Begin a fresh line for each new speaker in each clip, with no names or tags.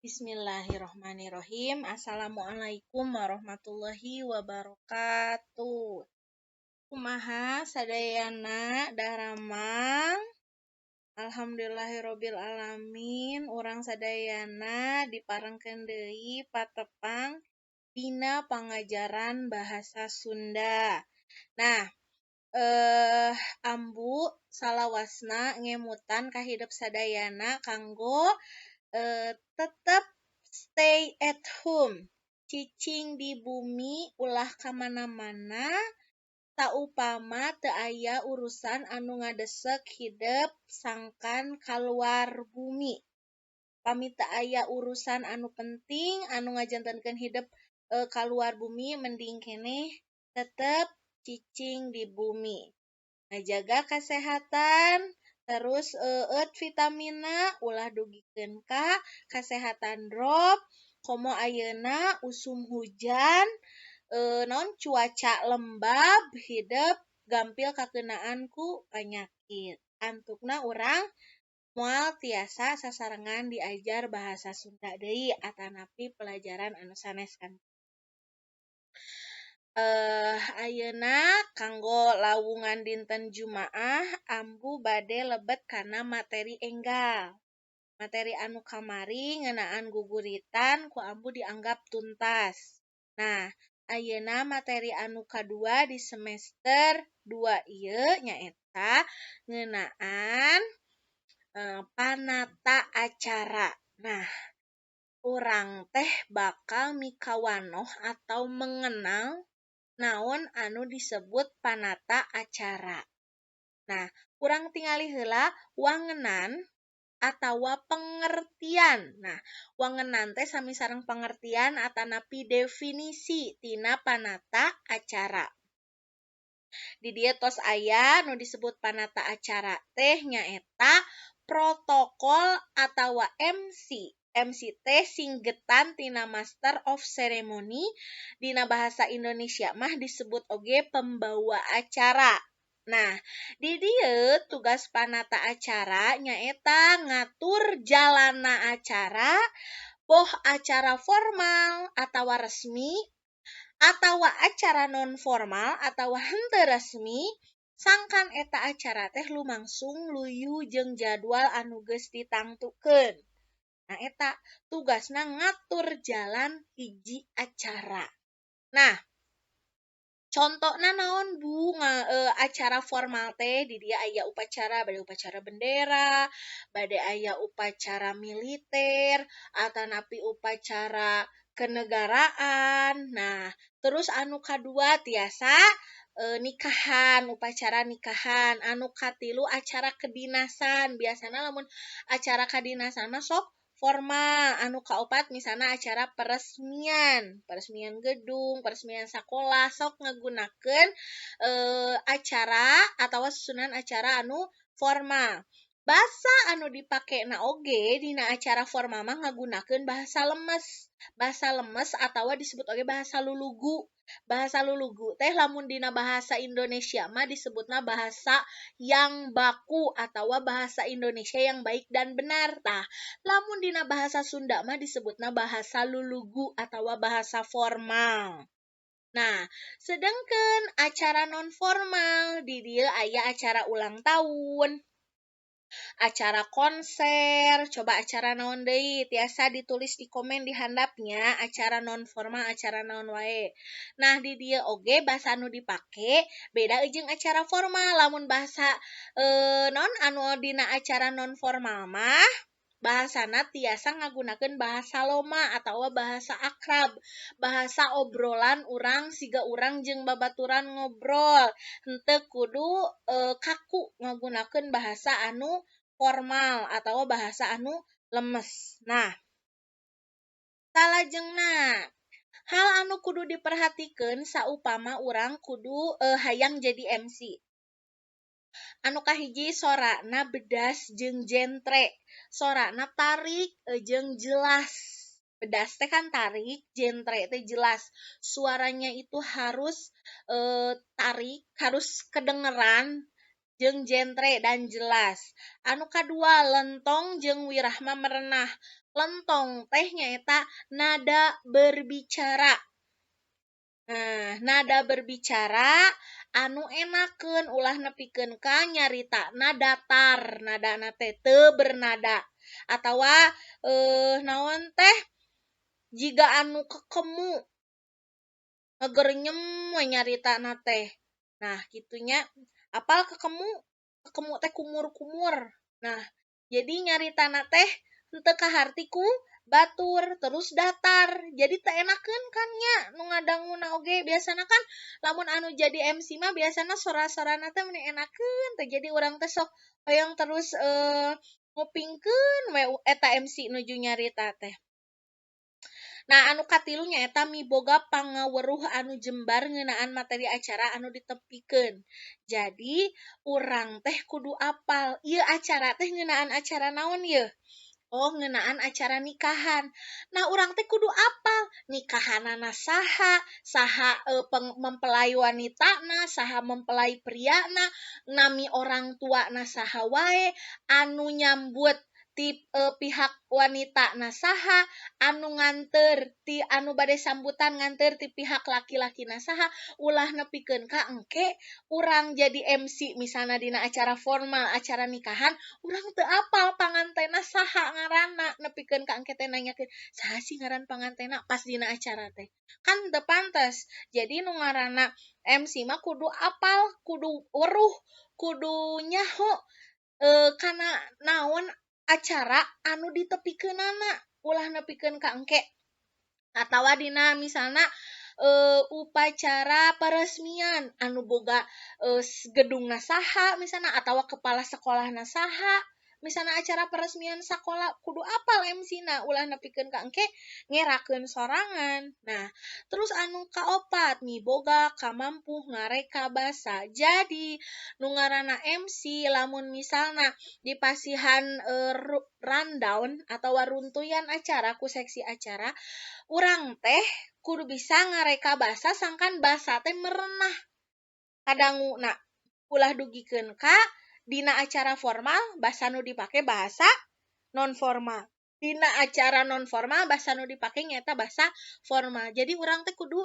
Bismillahirrohmanirrohim. Assalamualaikum warahmatullahi wabarakatuh. Kumaha sadayana daramang. Alhamdulillahirabbil alamin. Urang sadayana diparengkeun deui patepang dina pangajaran bahasa Sunda. Nah, ambu salawasna ngemutan ka hidup sadayana kanggo tetap stay at home, cicing di bumi ulah kamana-mana, saupama teu aya urusan anu ngadesek hidup sangkan kaluar bumi. Pami teu aya urusan anu penting anu ngajantenkeun hidup kaluar bumi, mending keneh tetep cicing di bumi. Ngajaga kesehatan, terus vitamina ulah dugikeun ka kasehatan drop, komo ayeuna usum hujan, cuaca lembab, hidup gampil kakeunaan ku panyakit. Antukna urang moal tiasa sasarengan diajar bahasa Sunda deui atanapi pelajaran anu sanes kan. Ayeuna kanggo lawungan dinten Jumaah ambu bade lebet kana materi enggal. Materi anu kamari ngeunaan guguritan ku ambu dianggap tuntas. Nah, ayeuna materi anu kadua di semester 2 ieu nyaeta ngeunaan panata acara. Nah, urang teh bakal mikawanoh atau mengenal naon anu disebut panata acara. Nah, urang tingali heula wangenan atawa pengertian. Nah, wangenan teh sami sareng pengertian atanapi definisi tina panata acara. Di dieu tos aya nu disebut panata acara teh nyaeta protokol atawa MC. MC teh singgetan tina Master of Ceremony, dina bahasa Indonesia mah disebut oge pembawa acara. Nah, di dieu tugas panata acara nyaeta ngatur jalanna acara, boh acara formal atawa resmi, atawa acara non formal atawa henteu resmi, sangkan eta acara teh lumangsung luyu jeung jadwal anu geus ditangtukeun. Nah, eta tugasna ngatur jalan hiji acara. Nah, contona naon Bu acara formal teh di dia aya upacara, bade upacara bendera, bade aya upacara militer, atanapi upacara kenegaraan. Nah, terus anu kadua tiasa nikahan, upacara nikahan, anu katilu acara kedinasan. Biasana lamun acara kadinasan mah sok formal, anu kaopat misalnya acara peresmian gedung, peresmian sekolah, sok ngagunakeun acara atawa susunan acara anu formal. Basa anu dipakena oge dina acara formal mah ngagunakeun bahasa lemes. Bahasa lemes atawa disebut oge bahasa lulugu. Bahasa lulugu teh lamun dina bahasa Indonesia mah disebutna bahasa yang baku atawa bahasa Indonesia yang baik dan benar. Tah, lamun dina bahasa Sunda mah disebutna bahasa lulugu atawa bahasa formal. Nah, sedangkan acara non formal di dieu aya acara ulang tahun, acara konser, coba acara naon deui, tiasa ditulis di komen di handapnya, acara non formal, acara naon wae. Nah, di dieu oge bahasa anu dipake beda jeung acara formal. Lamun bahasa non anu dina acara non formal mah bahasana tiasa ngagunakeun bahasa loma atawa bahasa akrab, bahasa obrolan urang siga urang jeung babaturan ngobrol, henteu kudu kaku ngagunakeun bahasa anu formal atawa bahasa anu lemes. Nah, salajengna hal anu kudu diperhatikeun saupama urang kudu hayang jadi MC. Anu kahiji sorana bedas jeung jentre. Sorana tarik jeung jelas. Bedas teh kan tarik, jentre teh jelas. Suaranya itu harus tarik, harus kedengeran jeung jentre dan jelas. Anu kadua lentong jeung wirahma merenah. Lentong teh nyaeta nada berbicara. Nah, nada berbicara anu enakeun ulah nepikeun ka nyaritana datar, nadana teh teu bernada. Atawa naon teh jiga anu kekemu ngegerenyem we nyaritana teh. Nah, gitunya apal kekemu teh kumur-kumur. Nah, jadi nyaritana teh henteu kaharti ku batur terus datar. Jadi teu enakeun kan nya nu ngadanguna oge. Biasana kan lamun anu jadi MC mah biasana sora-sorana teh meni enakeun teh. Jadi urang teh sok hoyong terus ngupingkeun we eta MC nuju nyarita teh. Nah, anu katilu nyaeta miboga pangaweruh anu jembar ngeunaan materi acara anu ditepikeun. Jadi, urang teh kudu apal, ieu acara teh ngeunaan acara naon ieu? Oh, ngeunaan acara nikahan. Nah, urang teh kudu apal nikahanana saha, mempelai wanitana, saha mempelai priana, nami orang tuana saha wae, anu nyambut ti pihak wanita saha, anu nganteur ti anu bade sambutan nganteur ti pihak laki-laki saha, ulah nepikeun ka engke urang jadi MC misalna dina acara formal, acara nikahan, urang teu apal pangantena saha ngaranna, nepikeun ka engke teh nanyakeun, saha sih ngaran pangantena pas dina acara teh. Kan teu pantes. Jadi nu ngaranna MC mah kudu apal, kudu weruh, kudu nyaho kana naon acara anu ditepikeunana, ulah nepikeun ka engke. Atawa dina misalna upacara peresmian anu boga gedungna saha misalna atawa kepala sekolahna saha. Misalna acara peresmian sakola kudu apal MC-na, ulah nepikeun ka engke ngerakeun sorangan. Nah, terus anu kaopat miboga kamampu ngareka basa. Jadi nu ngaranna MC lamun misalna dipasihan rundown atau runtuyan acara ku seksi acara, urang teh kudu bisa ngareka basa sangkan basa teh merenah. Kadanguna ulah dugikeun ka dina acara formal basa nu dipake bahasa non formal. Dina acara non formal basa nu dipake nyaeta basa formal. Jadi urang teh kudu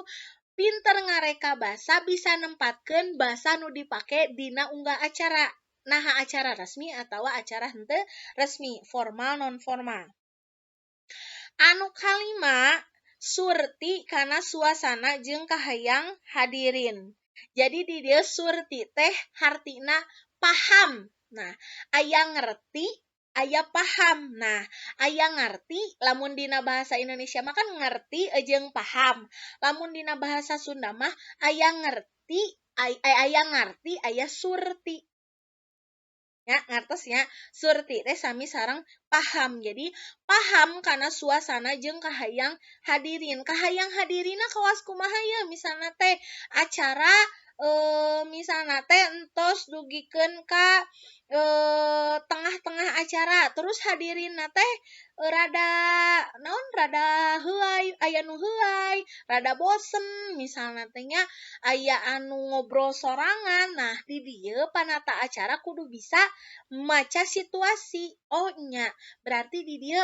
pinter ngareka basa, bisa nempatkeun basa nu dipake dina unggah acara. Nah, acara resmi atau acara henteu resmi, formal non formal. Anu kalima, surti kana suasana jeung kahayang hadirin. Jadi di dieu surti teh hartina paham. Nah, aya ngerti, aya paham. Nah, aya ngarti lamun dina bahasa Indonesia mah kan ngerti jeung paham. Lamun dina bahasa Sunda mah aya ngerti, aya surti. Ya, ngartos ya. Surti teh sami sareng paham. Jadi paham kana suasana jeung kahayang hadirin. Kahayang hadirina kawas kumaha ye? Misalna teh acara misalna teh entos dugikeun ka tengah-tengah acara, terus hadirinna teh rada naon rada heuai, aya nu heuai, rada bosen misalna teh nya aya anu ngobrol sorangan. Nah, di dieu panata acara kudu bisa maca situasi. Oh nya, berarti di dieu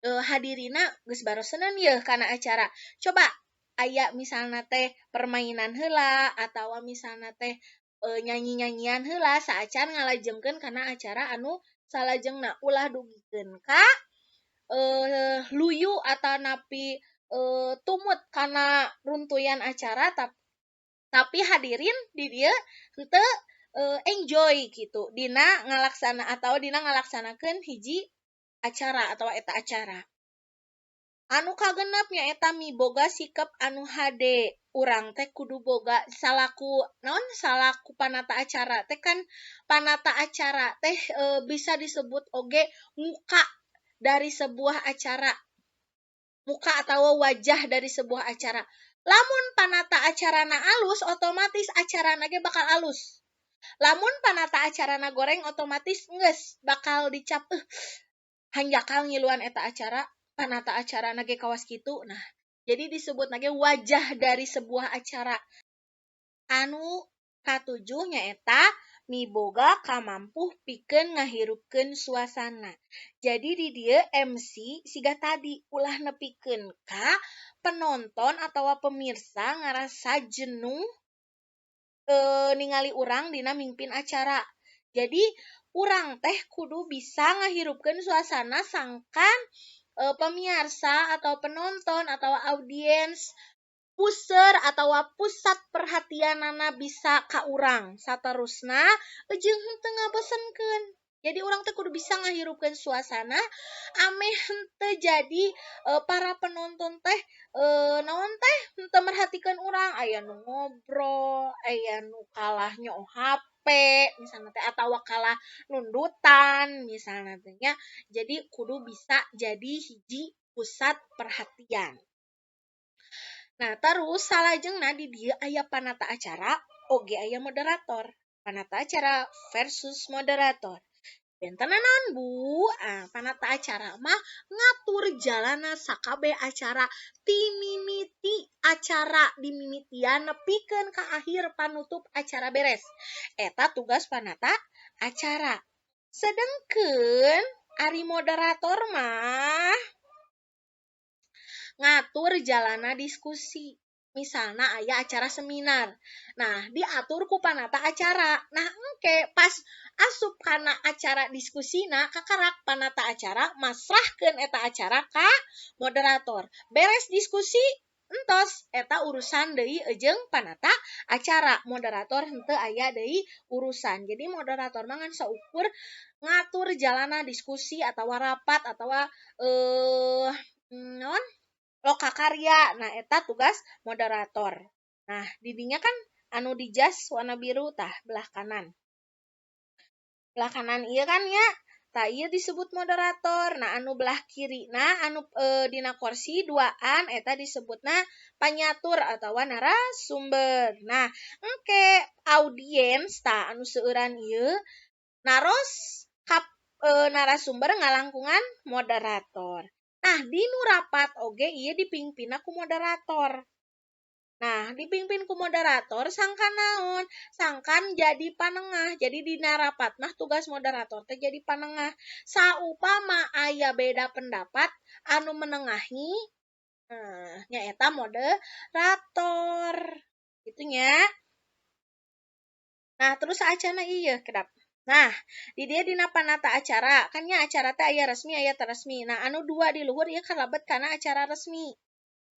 hadirina geus barosenan ye kana acara. Coba aya misalna teh permainan heula atawa misalna teh nyanyi-nyanyian heula saacan ngalajengkeun kana acara anu salajengna, ulah dugikeun ka luyu atau napi tumut kana runtuyan acara tapi hadirin di dieu henteu enjoy gitu dina ngalaksanakeun hiji acara atau eta acara. Anu kagenep nyaeta miboga sikap anu hade. Urang teh kudu boga salaku panata acara teh kan panata acara teh bisa disebut oge muka dari sebuah acara. Muka atau wajah dari sebuah acara. Lamun panata acarana alus otomatis acarana ge bakal alus. Lamun panata acarana goreng otomatis geus bakal dicap hanjakal ngiluan eta acara. Panata acara nage kawas kitu. Nah, jadi disebut nage wajah dari sebuah acara. Anu katujuh nyaeta miboga kamampuh pikeun ngahirupkeun suasana. Jadi di dieu MC siga tadi ulah nepikeun ka penonton atawa pemirsa ngarasa jenuh ningali urang dina mimpin acara. Jadi urang teh kudu bisa ngahirupkeun suasana sangkan pemirsa atau penonton atau audiens atau pusat perhatianana bisa ka urang. Saterusna jeung henteu ngabosenkeun. Jadi urang teh kudu bisa ngahirupkeun suasana ameh henteu jadi para penonton teh naon teh henteu merhatikeun urang, aya nu ngobrol, aya nu kalah nyoh HP misalnya teh atawa kalah nundutan misalnya teh nya. Jadi kudu bisa jadi hiji pusat perhatian. Nah, terus salajengna di dieu aya panata acara, oge aya moderator. Panata acara versus moderator. Bentena naon Bu? Panata acara mah ngatur jalana sakabeh acara ti mimiti acara dimimitian nepikeun ka akhir panutup acara beres. Eta tugas panata acara. Sedengkeun ari moderator mah ngatur jalana diskusi. Misalnya aya acara seminar. Nah, diatur ku panata acara. Nah, engke pas asup kana acara diskusina kakarak panata acara masrahkeun eta acara ka moderator. Beres diskusi entos eta urusan deui jeung panata acara. Moderator henteu aya deui urusan. Jadi moderator mah ngan saukur ngatur jalana diskusi atawa rapat atawa naon loka karya. Nah, eta tugas moderator. Nah, didinya kan anu di jas warna biru tah belah kanan. Belah kanan ieu kan ya, tah ieu disebut moderator. Nah, anu belah kiri nah anu dina kursi duaan eta disebutna panyatur atawa narasumber. Nah, engke audiens tah anu seueuran ieu naros narasumber ngalangkungan moderator. Nah, dinu rapat oge ieu dipingpinna ku moderator. Nah, dipimpin ku moderator sangkan naon? Sangkan jadi panengah. Jadi dina rapat mah tugas moderator teh jadi panengah. Saupama aya beda pendapat anu menengahi nyaeta moderator. Gitunya. Nah, terus acana ieu kedap. Nah, di dia dina panata acara, kan nya acara teh aya resmi aya teu resmi. Nah, anu dua di luhur ieu kalebet kana acara resmi.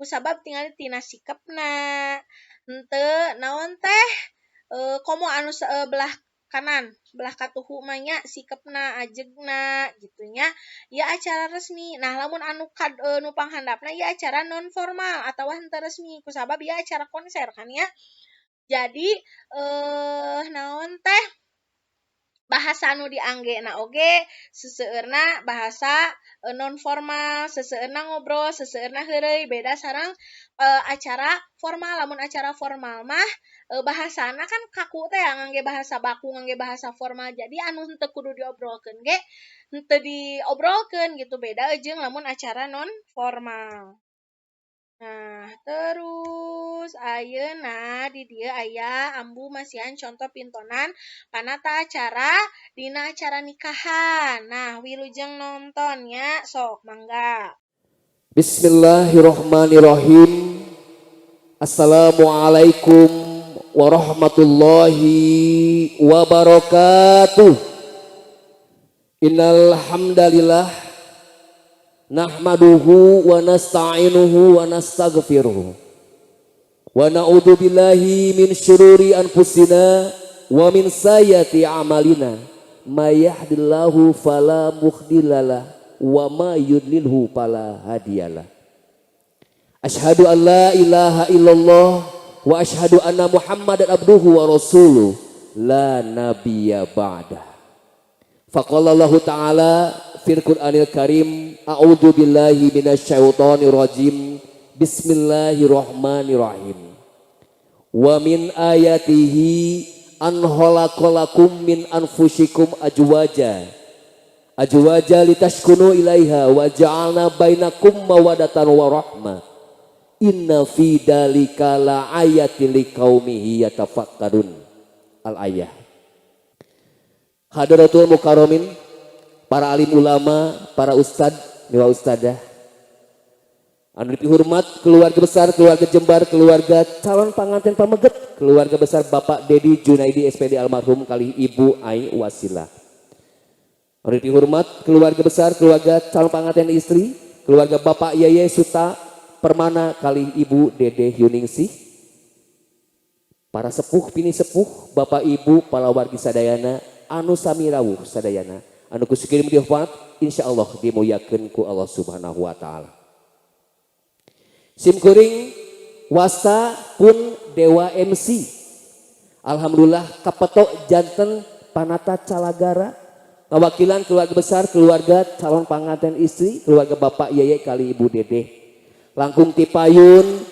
Kusabab tinggal tina sikepna. Henteu naon teh komo anu belah kanan, belah katuhu mah nya sikepna, ajegna gitu nya. Ieu acara resmi. Nah, lamun anu nu panghandapna ieu acara non formal atawa henteu resmi. Kusabab ieu acara konser kan ya. Jadi naon teh bahasa anu dianggena oge seseueurna bahasa non formal, seseueurna ngobrol, seseueurna heureuy, beda sareng acara formal. Lamun acara formal mah bahasana kan kaku teh ngangge bahasa baku, ngangge bahasa formal. Jadi anu henteu kudu diobrolkeun ge henteu diobrolkeun gitu, beda jeung lamun acara non formal. Nah, terus ayeuna di dieu aya ambu masihan contoh pintonan panata acara dina acara nikahan. Nah, wilujeng nontonnya sok mangga.
Bismillahirrahmanirrahim. Assalamualaikum warahmatullahi wabarakatuh. Innal hamdalillah nahmaduhu wa nasta'inuhu wa nastaghfiruh wa na'udzu billahi min syururi anfusina wa min sayyiati a'malina may yahdihillahu fala mudhillalah wa may yudlilhu fala hadiyalah. Asyhadu an la ilaha illallah wa asyhadu anna Muhammadan abduhu wa rasuluh la nabiyya ba'dah. Faqala Allah Ta'ala fil Qur'anil Karim, a'udzu billahi minasyaitonir rajim. Bismillahirrahmanirrahim. Wa min ayatihi an khalaqalakum min anfusikum azwaja litaskunu ilaiha wa ja'alna bainakum mawaddatan wa rahmah. Inna fi dzalika la ayatil liqaumihi yatafakkarun. Al ayah. Hadratul mukarramin, para alim ulama, para ustad, dewa ustadah, anu dihormat keluarga besar, keluarga Jembar, keluarga calon pangantin pameget, keluarga besar Bapak Dedi Junaidi SPD almarhum kali Ibu Ai Wasilah. Anu dihormat keluarga besar, keluarga calon pangantin istri, keluarga Bapak Yeye Suta Permana kali Ibu Dede Yuningsih, para sepuh pini sepuh, Bapak Ibu para wargi sadayana anu sami rawuh sadayana, anu kusikirim dihormat insyaallah dimuliakeun ku Allah Subhanahu wa taala. Simkuring wasta pun dewa MC. Alhamdulillah kapetok janten panata calagara, ngawakilan keluarga besar, keluarga calon pangantin istri, keluarga Bapak Yeye kali Ibu Dede. Langkung tipayun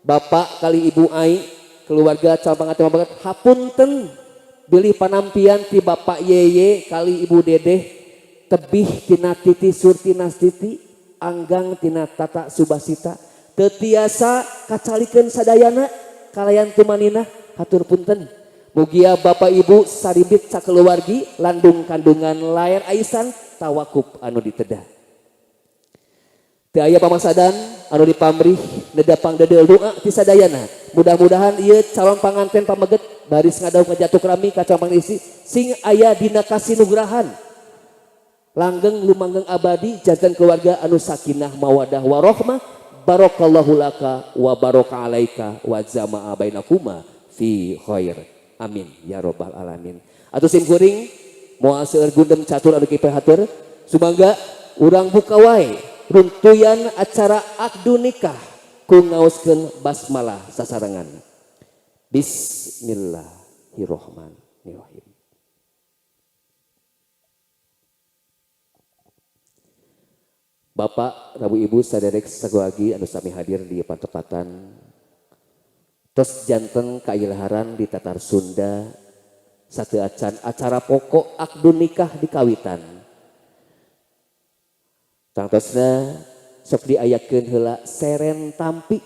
Bapak kali Ibu Ai, keluarga calon pangantin pameget hapunten bilih panampian ti Bapak Yeye kali Ibu Dede tebih tina titi surti nastiti anggang tina tata subasita tetiasa kacalikeun sadayana kalayan tumanina hatur punten mugia Bapak Ibu saribit sakeluargi landung kandungan lair aisan tawakuf anu ditedah teu aya pamaksadan anu dipamrih nedapang dedel doa ti sadayana mudah-mudahan ieu calon panganten pameget baris ngadauk ngajatuh rami ka calon panganten istri sing aya dina kasinugrahan langgeng lumanggeng abadi jantan keluarga anu sakinah mawadah warahmah barakallahu laka wa baraka alaika wa jamaa bainakuma fi khair amin ya robbal alamin. Atuh simkuring moal seueur gundem catur anu kieu hatur sumangga urang buka wae runtuyan acara akdu nikah ku ngaoskeun basmalah sasarengan. Bismillahirrahmanirrahim. Bapak, Rabu Ibu, saderek sagoagi anu sami hadir di patepatan tos janten kailaharan di Tatar Sunda satu acara pokok akdu nikah di kawitan. Tangtosna sok diayakeun heula seren tampi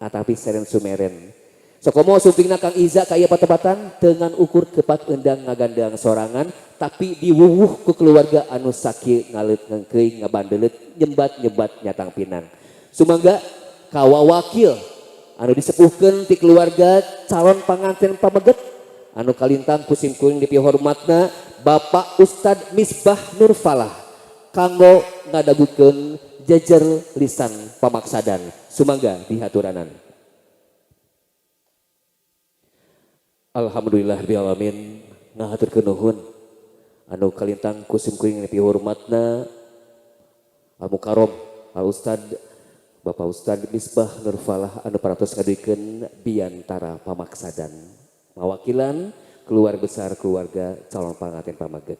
atapi seren sumeren. Sokomo supingna Kang Iza kaya patepatan dengan ukur kepat endang ngagandang sorangan tapi diwuwuh ku keluarga anu sakieu ngalet ngengkeuing ngabandelet nyebat-nyebat nyatang pinang. Sumangga kawa wakil anu disepuhkeun ti keluarga calon pangantin pameget anu kalintang ku simkuring dipihormatna Bapak Ustad Misbah Nurfalah kanggo ngadagukeun jejer lisan pamaksadan. Sumangga dihaturanan. Alhamdulillahirabbil alamin ngahaturkeun nuhun anu kalintang ku simkuring dipihormatna Al Mukarram Al Ustad Bapak Ustad Misbah Nurfalah anu parantos ngaduikeun biantara pamaksadan mawakilan keluarga besar keluarga calon pangantin pameget.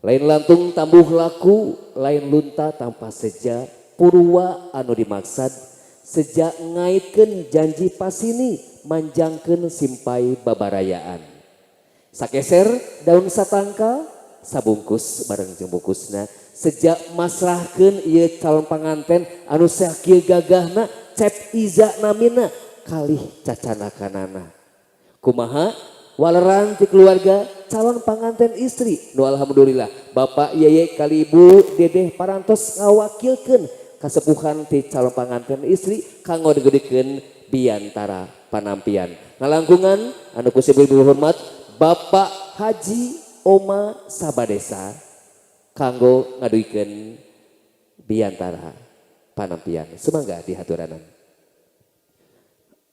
Lain lantung tambuh laku, lain lunta tanpa seja purwa anu dimaksad sejak ngaitkeun janji pasini manjangkeun simpai babarayaan. Sakeser daun satangkal sabungkus bareng jeung bungkusna sejak masrahkeun ieu calon panganten anu sakieu gagahna cep iza namina kalih cacanakanana. Kumaha waleran ti keluarga calon panganten istri nu alhamdulillah Bapak Yeye kali Ibu Dedeh parantos ngawakilkeun kasepuhan ti calon panganten istri kanggo digedikeun biantara panampian. Ngalangkungan anu kusebut hormat Bapak Haji Oma Sabadesa kanggo ngaduikeun biantara panampian. Sumangga dihaturanan.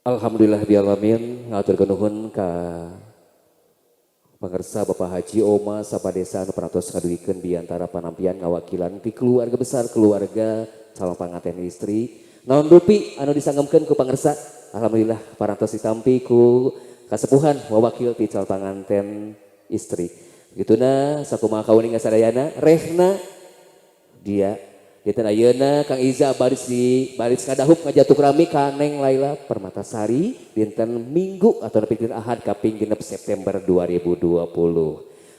Alhamdulillahirabbil alamin ngaturkeun nuhun ka pangarsa Bapak Haji Oma Sabadesa anu parantos ngaduikeun biantara panampian ngawakilan ti keluarga besar keluarga calon panganten istri. Naon rupi anu disanggemkeun ku pangarsa alhamdulillah parantos ditampi ku kasepuhan wawakil ti calon panganten istri. Gituna sakumaha kauning sadayana rehna dia dinten ayeuna Kang Iza baris kadahup ngajatuh rami ka Neng Laila Permatasari dinten Minggu atau dinten Ahad kaping 6 September 2020.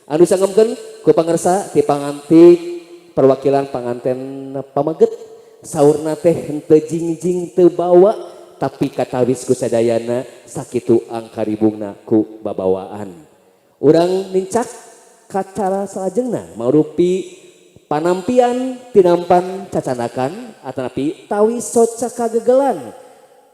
Anu sanggemkeun ku pangarsa ti pangantin perwakilan panganten pameget saurna teh henteu jingjing teu bawa tapi katawis ku sadayana sakitu angkaribungna ku babawaan. Urang nincak kacara salajengna maurupi panampian tinampan cacanakan atanapi tawi soca kagegelan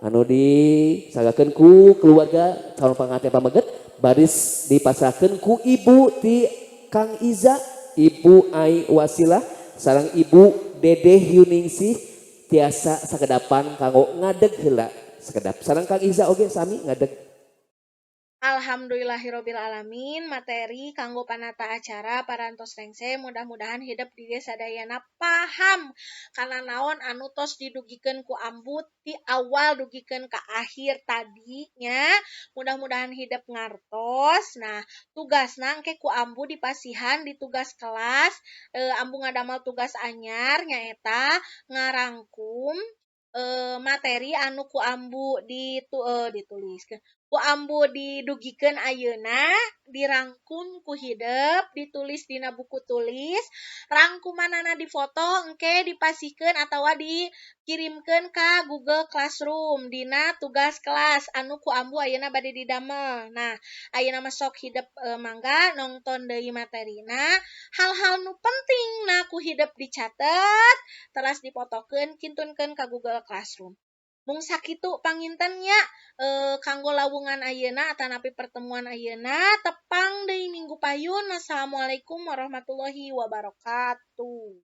anu disagakeun ku keluarga calon pangantin pameget baris dipasrahkeun ku ibu ti Kang Iza, ibu Ai Wasilah sareng ibu Dedeh Yuningsih tiasa sakedapan kanggo ngadeg heula sakedap sareng Kang Iza oge sami ngadeg.
Alhamdulillahirobbil alamin. Materi kanggo panata acara parantos rengse mudah-mudahan hidup di sadayana paham karena naon anu tos didugikeun ku Ambu ti awal dugikeun ka akhir tadinya mudah-mudahan hidup ngartos. Nah tugasna engke ku Ambu dipasihan di tugas kelas Ambu ngadamel tugas anyar nyaeta ngarangkum materi anu ku Ambu dituliskeun ku Ambu didugikeun ayeuna dirangkum ku hideup ditulis dina buku tulis rangkumanana difoto engke dipasihkeun atawa dikirimkeun ka Google Classroom dina tugas kelas anu ku Ambu ayeuna bade didamel. Nah ayeuna mah sok hideup mangga nongton deui materina hal-hal nu penting na ku hideup dicatet teras dipotokeun kintunkeun ka Google Classroom. Mung sakitu pangintennya kanggo lawungan ayeuna atanapi pertemuan ayeuna tepang deui minggu payun. Wassalamualaikum warahmatullahi wabarakatuh.